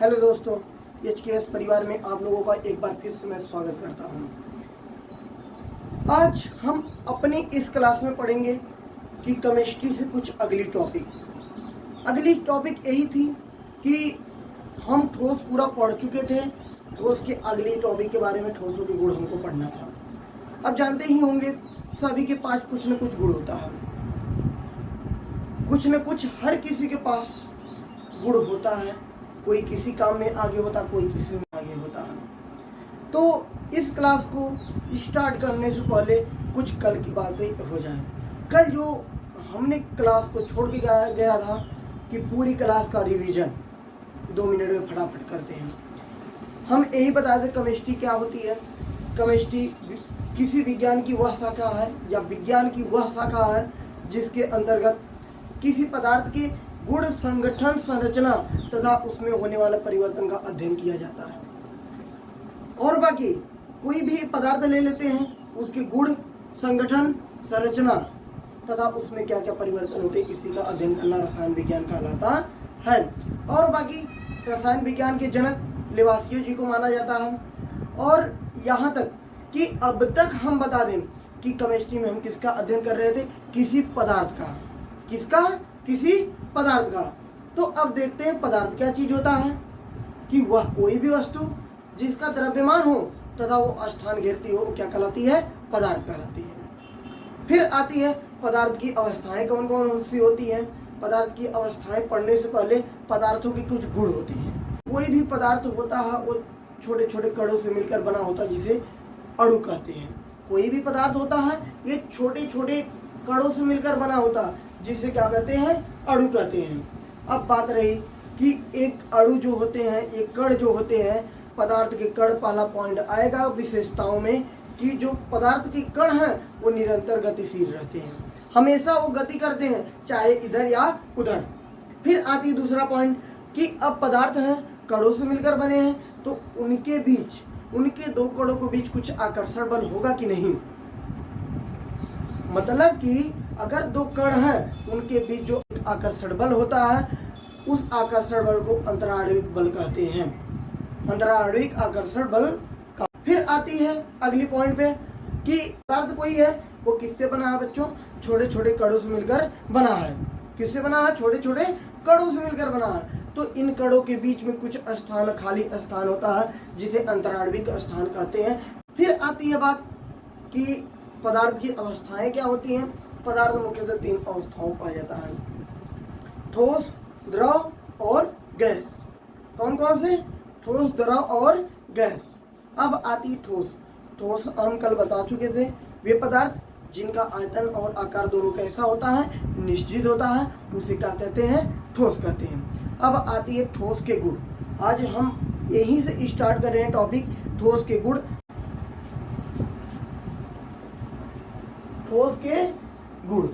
Hello दोस्तों, HKS परिवार में आप लोगों का एक बार फिर से मैं स्वागत करता हूं। आज हम अपनी इस क्लास में पढ़ेंगे कि केमिस्ट्री से कुछ अगली टॉपिक यही थी कि हम ठोस पूरा पढ़ चुके थे। ठोस के अगली टॉपिक के बारे में ठोसों के गुण हमको पढ़ना था। अब जानते ही होंगे सभी के पास कुछ न कुछ गुण होता है, कुछ न कुछ हर किसी के पास गुण होता है। कोई किसी काम में आगे होता, कोई किसी में आगे होता है। तो इस क्लास को स्टार्ट करने से पहले कुछ कल की बातें हो जाए। कल जो हमने क्लास को छोड़ के गया था कि पूरी क्लास का रिवीजन 2 मिनट में फटाफट करते हैं। हम यही बता दें केमिस्ट्री क्या होती है। केमिस्ट्री किसी विज्ञान की वह शाखा है या विज्ञान की वह शाखा है जिसके अंतर्गत किसी पदार्थ के गुण, संगठन, संरचना तथा उसमें होने वाले परिवर्तन का अध्ययन किया जाता है। और बाकी कोई भी पदार्थ ले लेते हैं, उसके गुण, संगठन, संरचना तथा उसमें क्या क्या परिवर्तन होते हैं, इसी का अध्ययन करना रसायन विज्ञान कहलाता है। और बाकी रसायन विज्ञान के जनक लेवासियो जी को माना जाता है। और यहाँ तक कि अब तक हम बता दें कि केमिस्ट्री में हम किसका अध्ययन कर रहे थे, किसी पदार्थ का। किसका? किसी पदार्थ का। तो अब देखते हैं पदार्थ क्या चीज होता है कि वह कोई भी वस्तु जिसका द्रव्यमान हो तथा वो स्थान घेरती हो, क्या कहलाती है? पदार्थ कहलाती है। फिर आती है पदार्थ की अवस्थाएं कौन कौन सी होती हैं। पदार्थ की अवस्थाएं पढ़ने से पहले पदार्थों के कुछ गुण होते हैं। कोई भी पदार्थ होता है वो छोटे छोटे कणों से मिलकर बना होता है, जिसे अणु कहते हैं। कोई भी पदार्थ होता है ये छोटे छोटे कणों से मिलकर बना होता है, जिसे क्या कहते हैं? अणु कहते हैं। अब बात रही कि एक अणु जो होते हैं, एक कण जो होते हैं, पदार्थ के कण, पहला पॉइंट आएगा विशेषताओं में कि जो पदार्थ के कण हैं वो निरंतर गतिशील रहते हैं, हमेशा वो गति करते हैं, चाहे इधर या उधर। फिर आती है दूसरा पॉइंट कि अब पदार्थ हैं, कणों से मिलकर बने हैं, तो उनके बीच, उनके दो कणों के बीच कुछ आकर्षण बल होगा कि नहीं। मतलब कि अगर दो कण हैं, उनके बीच जो आकर्षण बल होता है, उस आकर्षण बल को अंतराणविक बल कहते हैं। अंतराणविक आकर्षण बल का। फिर आती है अगली पॉइंट पे कि पदार्थ कोई है, वो किससे बना है बच्चों? छोटे छोटे कणों से मिलकर बना है। किससे बना है? छोटे छोटे कणों से मिलकर बना है। तो इन कणों के बीच में कुछ स्थान, खाली स्थान होता है, जिसे अंतराणविक स्थान कहते हैं। फिर आती है बात कि पदार्थ की अवस्थाएं क्या होती हैं। पदार्थ मुख्यतः 3 अवस्थाओं में पाया जाता है, ठोस, द्रव और गैस। कौन कौन से? ठोस, द्रव और गैस। अब आती ठोस। ठोस हम कल बता चुके थे, वे पदार्थ जिनका आयतन और आकार दोनों कैसा होता है? निश्चित होता है, उसे क्या कहते हैं? ठोस कहते हैं। अब आती है ठोस के गुण। आज हम यहीं से स्टार्ट कर रहे हैं टॉपिक, ठोस के गुण। ठोस के गुण।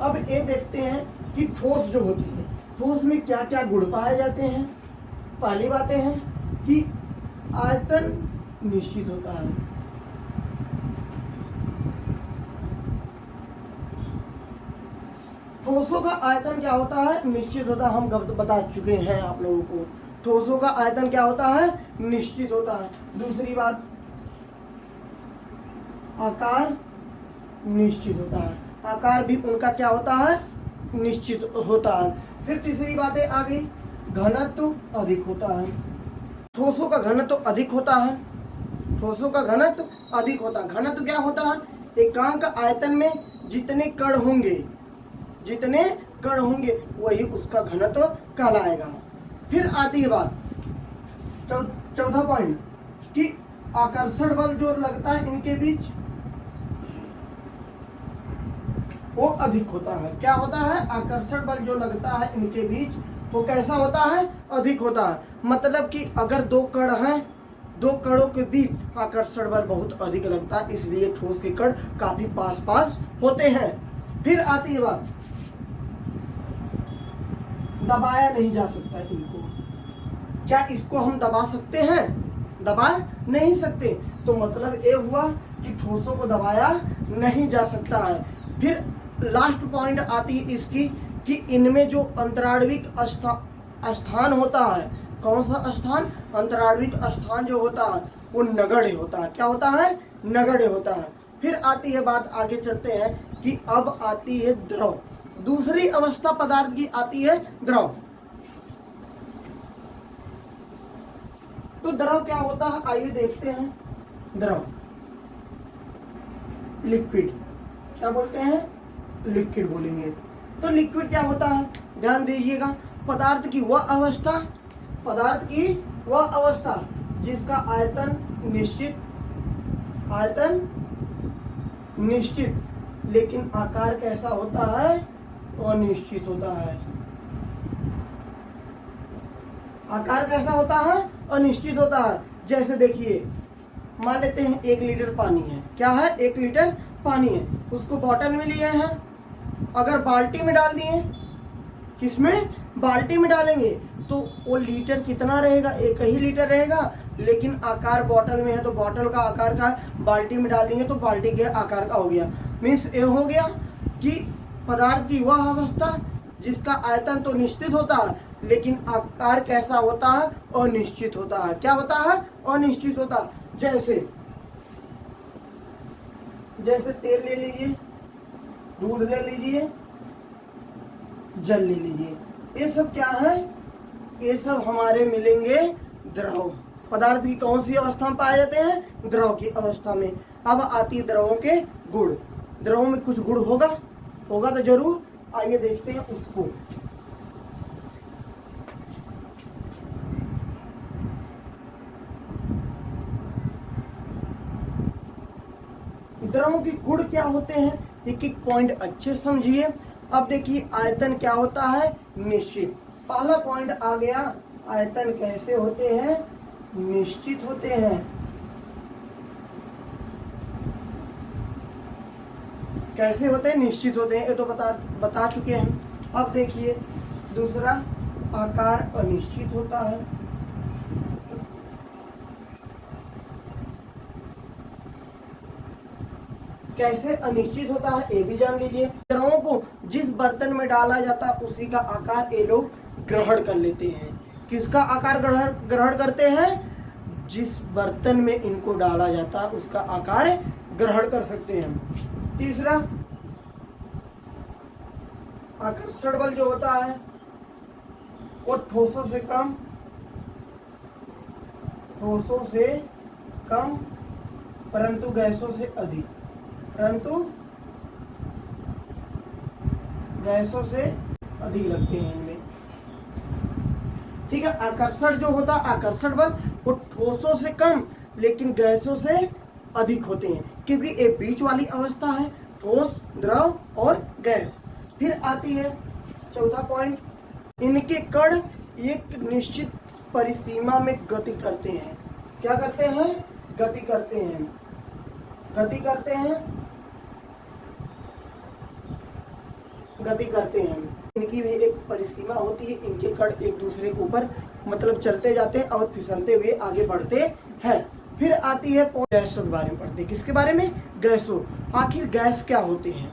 अब ये देखते हैं कि ठोस जो होती है, ठोस में क्या क्या गुण पाए जाते हैं। पहली बातें हैं कि आयतन निश्चित होता है। ठोसों का आयतन क्या होता है? निश्चित होता है। हम बता चुके हैं आप लोगों को, ठोसों का आयतन क्या होता है? निश्चित होता है। दूसरी बात, आकार निश्चित होता है। आकार भी उनका क्या होता है? निश्चित होता है। फिर तीसरी बातें आ गई, घनत्व अधिक होता है। ठोसों का घनत्व अधिक होता है। ठोसों का घनत्व अधिक होता है। घनत्व क्या होता है? एकांक आयतन में जितने कण होंगे वही उसका घनत्व कहलाएगा। फिर आती है बात, चौथा पॉइंट कि आकर्षण बल जो लगता है इनके बीच वो अधिक होता है। क्या होता है? आकर्षण बल जो लगता है इनके बीच वो कैसा होता है? अधिक होता है। मतलब कि अगर दो कण हैं, दो कणों के बीच आकर्षण बल बहुत अधिक लगता है, इसलिए ठोस के कण काफी पास पास होते हैं। फिर आती है बात, दबाया नहीं जा सकता इनको। क्या इसको हम दबा सकते हैं? दबा नहीं सकते। तो मतलब ये हुआ कि ठोसों को दबाया नहीं जा सकता है। फिर लास्ट पॉइंट आती है इसकी कि इनमें जो अंतराणविक स्थान होता है, कौन सा स्थान? अंतराणविक स्थान जो होता है वो नगण्य होता है। क्या होता है? नगण्य होता है। फिर आती है बात, आगे चलते हैं कि अब आती है द्रव। दूसरी अवस्था पदार्थ की आती है द्रव। तो द्रव क्या होता है, आइए देखते हैं। द्रव, लिक्विड, क्या बोलते हैं? लिक्विड बोलेंगे। तो लिक्विड क्या होता है? ध्यान दीजिएगा, पदार्थ की वह अवस्था, पदार्थ की वह अवस्था जिसका आयतन निश्चित, आयतन निश्चित, लेकिन आकार कैसा होता है? अनिश्चित होता है। आकार कैसा होता है? अनिश्चित होता है। जैसे देखिए, मान लेते हैं 1 लीटर पानी है। क्या है? 1 लीटर पानी है। उसको बॉटल में लिए हैं, अगर बाल्टी में डाल दिए, किसमें? बाल्टी में डालेंगे तो वो लीटर कितना रहेगा? 1 ही लीटर रहेगा, लेकिन आकार बॉटल में है तो बॉटल का आकार का है, बाल्टी में डालेंगे तो बाल्टी के आकार का हो गया। मीन्स ये हो गया कि पदार्थ की वह अवस्था जिसका आयतन तो निश्चित होता है, लेकिन आकार कैसा होता है? अनिश्चित होता है। क्या होता है? अनिश्चित होता है। जैसे तेल ले लीजिए, दूध ले लीजिए, जल ले लीजिए, ये सब क्या है? ये सब हमारे मिलेंगे द्रव। पदार्थ की कौन सी अवस्था में पाए जाते हैं? द्रव की अवस्था में। अब आती है द्रवों के गुण। द्रवों में कुछ गुण होगा तो जरूर, आइए देखते हैं उसको। द्रवों के गुण क्या होते हैं, एक एक पॉइंट अच्छे समझिए। अब देखिए, आयतन क्या होता है? निश्चित। पहला पॉइंट आ गया, आयतन कैसे होते हैं? निश्चित होते हैं। कैसे होते हैं? निश्चित होते हैं, ये तो बता चुके हैं। अब देखिए दूसरा, आकार अनिश्चित होता है। कैसे अनिश्चित होता है ये भी जान लीजिए। द्रवों को जिस बर्तन में डाला जाता है उसी का आकार ये लोग ग्रहण कर लेते हैं। किसका आकार ग्रहण करते हैं? जिस बर्तन में इनको डाला जाता है उसका आकार ग्रहण कर सकते हैं। तीसरा, आकर्षण बल जो होता है वो ठोसों से कम परंतु गैसों से अधिक, लगते हैं इनमें। ठीक है। आकर्षण जो होता है, आकर्षण बल, वो ठोसों से कम लेकिन गैसों से अधिक होते हैं, क्योंकि एक बीच वाली अवस्था है, ठोस, द्रव और गैस। फिर आती है चौथा पॉइंट, इनके कण एक निश्चित परिसीमा में गति करते हैं। क्या करते हैं? गति करते हैं। इनकी भी एक परिसीमा होती है, इनके कण एक दूसरे के ऊपर मतलब चलते जाते हैं और फिसलते हुए आगे बढ़ते हैं। फिर आती है गैसों के बारे में पढ़ते हैं। किसके बारे में? गैसों। आखिर गैस क्या होते हैं,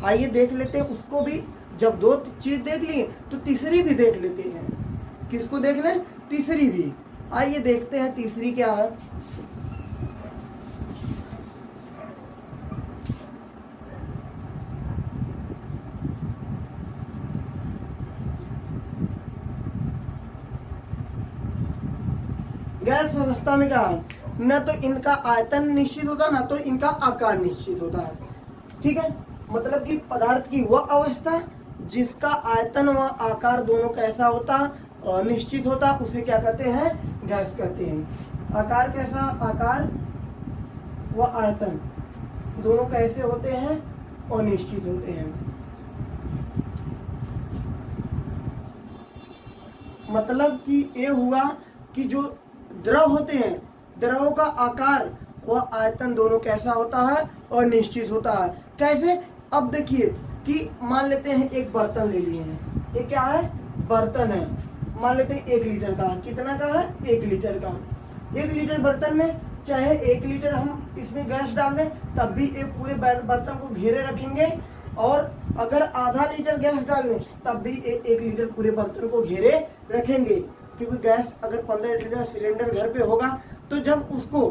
आइए देख लेते हैं उसको भी। जब 2 चीज देख लिए तो तीसरी भी देख लेते हैं। किसको देख लें? तीसरी भी। आइए देखते हैं तीसरी क्या है। गैस अवस्था में क्या है? न तो इनका आयतन निश्चित होता, न तो इनका आकार निश्चित होता है। ठीक है, मतलब कि पदार्थ की वह अवस्था जिसका आयतन व आकार दोनों कैसा होता है? अनिश्चित होता, उसे क्या कहते हैं? गैस कहते हैं। आकार कैसा? आकार व आयतन दोनों कैसे होते हैं? अनिश्चित होते हैं। मतलब कि ये हुआ कि जो द्रव होते हैं, द्रव का आकार व आयतन दोनों कैसा होता है? अनिश्चित होता है। कैसे? अब देखिए कि मान लेते हैं एक बर्तन ले लिए हैं। ये क्या है? बर्तन है। मान लेते हैं 1 लीटर का। कितना का है? 1 लीटर का। 1 लीटर बर्तन में चाहे 1 लीटर हम इसमें गैस डाल दें तब भी एक पूरे बर्तन को घेरे रखेंगे, और अगर आधा लीटर गैस डाल दें तब भी 1 लीटर पूरे बर्तन को घेरे रखेंगे। क्योंकि गैस अगर 15 लीटर सिलेंडर घर पे होगा तो जब उसको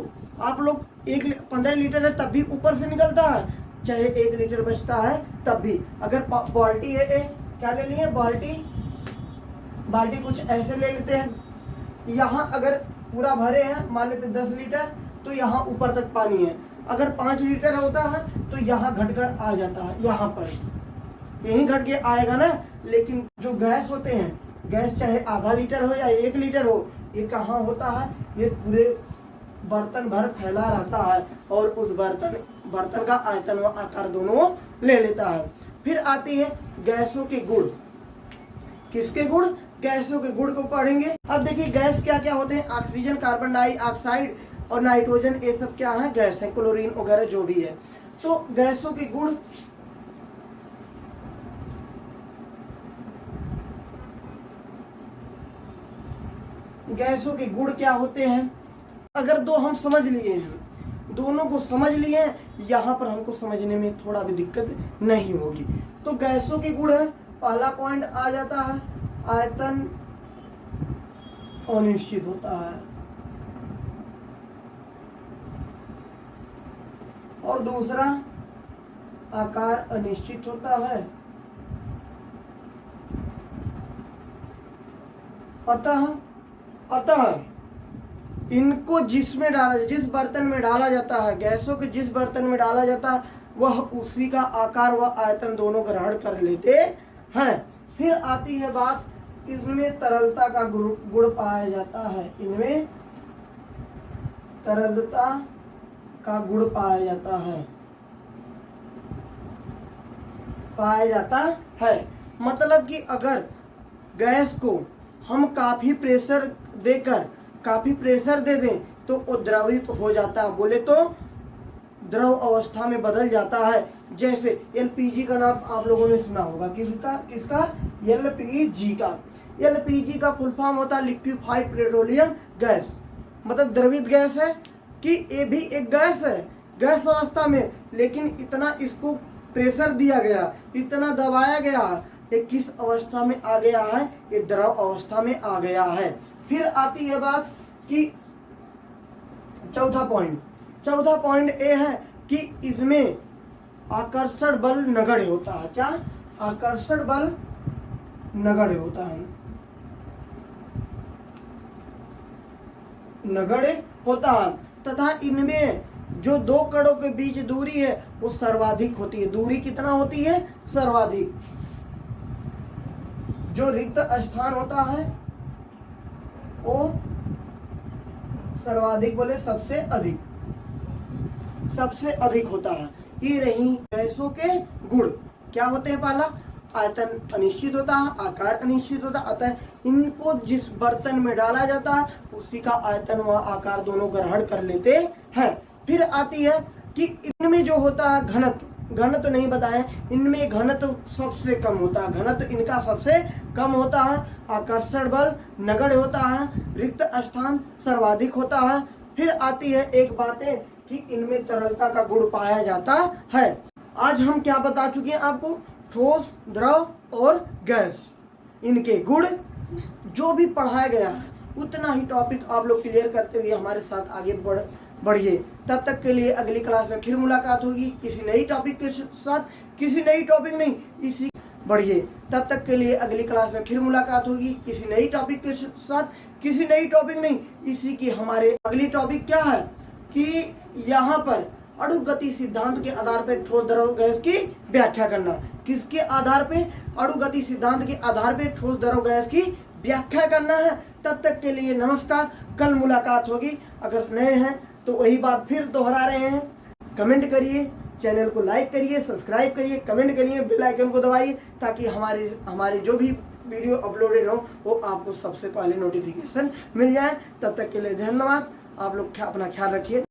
आप लोग 15 लीटर है तब भी ऊपर से निकलता है, चाहे 1 लीटर बचता है तब भी। अगर बाल्टी है, क्या ले लिए, बाल्टी कुछ ऐसे ले लेते हैं, यहाँ अगर पूरा भरे हैं मान लेते 10 लीटर तो यहाँ ऊपर तक पानी है। अगर 5 लीटर होता है तो यहाँ घटकर आ जाता है, यहाँ पर यहीं घट के आएगा ना। लेकिन जो गैस होते हैं, गैस चाहे आधा लीटर हो या 1 लीटर हो, ये कहाँ होता है, ये पूरे बर्तन भर फैला रहता है और उस बर्तन का आयतन व आकार दोनों ले लेता है। फिर आती है गैसों के गुण। किसके गुण, गैसों के गुण को पढ़ेंगे। अब देखिए गैस क्या क्या होते हैं, ऑक्सीजन, कार्बन डाइऑक्साइड और नाइट्रोजन, ये सब क्या है, गैस है, क्लोरीन वगैरह जो भी है। तो गैसों के गुण, गैसों के गुण क्या होते हैं, अगर दो हम समझ लिए हैं, दोनों को समझ लिए हैं, यहाँ पर हमको समझने में थोड़ा भी दिक्कत नहीं होगी। तो गैसों के गुण है, पहला पॉइंट आ जाता है आयतन अनिश्चित होता है, और दूसरा आकार अनिश्चित होता है। अतः इनको जिस बर्तन में डाला जाता है, गैसों के जिस बर्तन में डाला जाता है वह उसी का आकार व आयतन दोनों ग्रहण कर लेते हैं। फिर आती है बात, इसमें तरलता का गुण पाया जाता है, इनमें तरलता का गुण पाया जाता है। मतलब कि अगर गैस को हम काफी प्रेशर दे दें तो वो द्रवित हो जाता है, बोले तो द्रव अवस्था में बदल जाता है। जैसे एलपीजी का नाम आप लोगों ने सुना होगा, किसका, एलपीजी का फुल फॉर्म होता है लिक्विफाइड पेट्रोलियम गैस, मतलब द्रवित गैस है कि ये भी एक गैस है, गैस अवस्था में, लेकिन इतना इसको प्रेशर दिया गया, इतना दबाया गया, ये किस अवस्था में आ गया है, ये द्रव अवस्था में आ गया है। फिर आती है बात कि चौथा पॉइंट ये है कि इसमें आकर्षण बल नगण्य होता है। क्या, आकर्षण बल नगण्य होता है तथा इनमें जो दो कणों के बीच दूरी है वो सर्वाधिक होती है। दूरी कितना होती है, सर्वाधिक। जो रिक्त स्थान होता है वो सर्वाधिक बोले सबसे अधिक होता है। ये रही गैसों के गुण। क्या होते हैं, पहला आयतन अनिश्चित होता है, आकार अनिश्चित होता है, अतः इनको जिस बर्तन में डाला जाता है उसी का आयतन व आकार दोनों ग्रहण कर लेते हैं। फिर आती है कि इनमें जो होता है घनत्व नहीं बताए, इनमें घनत्व सबसे कम होता है, घनत्व इनका सबसे कम होता है, आकर्षण बल नगण्य होता है, रिक्त स्थान सर्वाधिक होता है। फिर आती है एक बात है कि इनमें तरलता का गुण पाया जाता है। आज हम क्या बता चुके हैं आपको, ठोस, द्रव और गैस, इनके गुण जो भी पढ़ाया गया है उतना ही टॉपिक आप लोग क्लियर करते हुए हमारे साथ आगे बढ़िए। तब तक के लिए अगली क्लास में फिर मुलाकात होगी किसी नई टॉपिक के साथ, किसी नई टॉपिक नहीं, इसी बढ़िए। तब तक के लिए अगली क्लास में फिर मुलाकात होगी किसी नई टॉपिक के साथ, किसी नई टॉपिक नहीं, इसी की हमारे अगली टॉपिक क्या है कि यहाँ पर अणु गति सिद्धांत के आधार पर ठोस, द्रव, गैस की व्याख्या करना। किसके आधार पे, अणु गति सिद्धांत के आधार पे ठोस, द्रव, गैस की व्याख्या करना है। तब तक के लिए नमस्कार, कल मुलाकात होगी। अगर नए हैं तो वही बात फिर दोहरा रहे हैं, कमेंट करिए, चैनल को लाइक करिए, सब्सक्राइब करिए, कमेंट करिए, बेल आइकन को दबाइए ताकि हमारे जो भी वीडियो अपलोडेड हो वो आपको सबसे पहले नोटिफिकेशन मिल जाए। तब तक के लिए धन्यवाद। आप लोग अपना ख्याल रखिए।